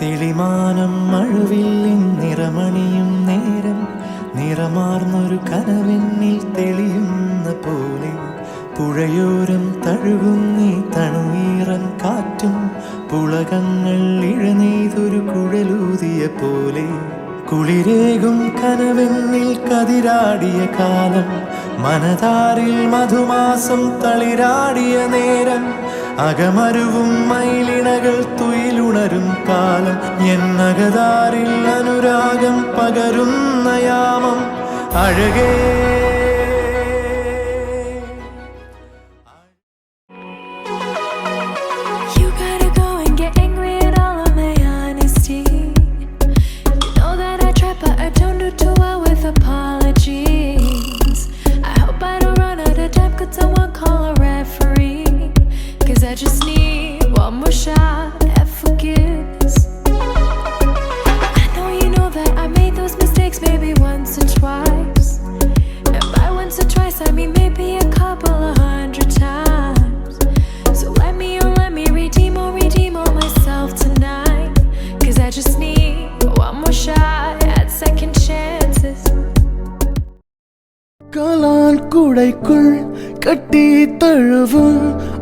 തെളിമാനം മഴവില്ലിൻ നിറമണിയും നേരം നിറമാർന്നൊരു കനവെന്നിൽ തെളിയുന്ന പോലെ പുഴയോരം തഴുകുന്നീ തണുനീറൻ കാറ്റും പുളകങ്ങൾ ഇഴനെയ്തൊരു കുഴലൂതിയ പോലെ കുളിരേകും കനവെന്നിൽ കതിരാടിയ കാലം മനതാരിൽ മധുമാസം തളിരാടിയ നേരം അകമരുവും മയിലിണകൾ തുയിലുണരും കാലം എന്നകതാരിൽ അനുരാഗം പകരുന്ന യാമം അഴകേ. I just need one more shot at forgiveness. I know you know that I made those mistakes maybe once or twice, and by once or twice I mean maybe a couple of 100 times. So let me redeem all myself tonight, 'cause I just need one more shot at second chances. காலான் கூடைக்குள் கட்டி தழுவும்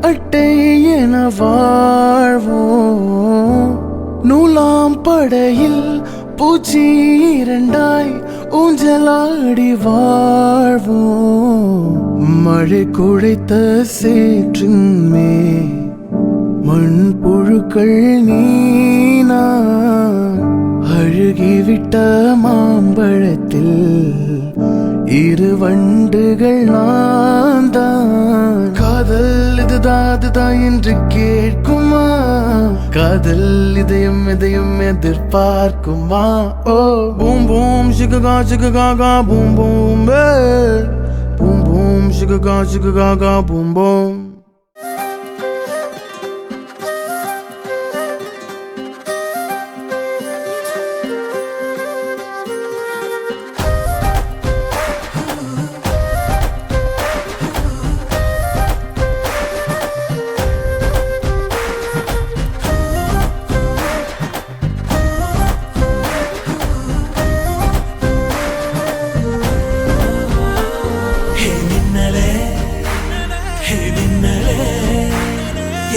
அட்டை என வாழ்வோம். நூலாம் படையில் பூச்சி இரண்டாய் ஊஞ்சலாடி வாழ்வோம். மழை குழைத்த சேற்றின் மே மண் புழுக்கள் நீனா அழுகிவிட்ட மாம்பழத்தில் இரு வண்டுகள் நான் தான். காதல் இதுதான் என்று கேட்குமா? காதல் இதயம் இதயம் எதிர்பார்க்குமா? ஓ பூம் பூம் சிககா சிககா பூம் பூம் பூம் பூம் சிககா பூம் பூம்.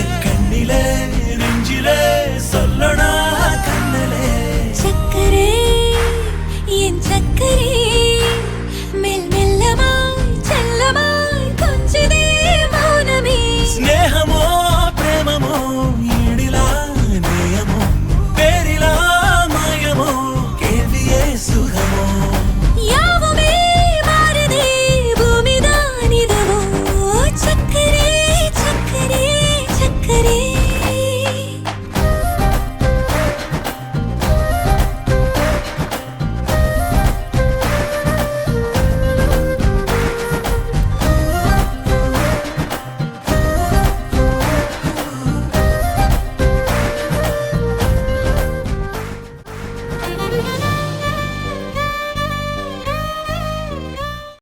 என் கண்ணிலே நெஞ்சிலே சொல்லணும்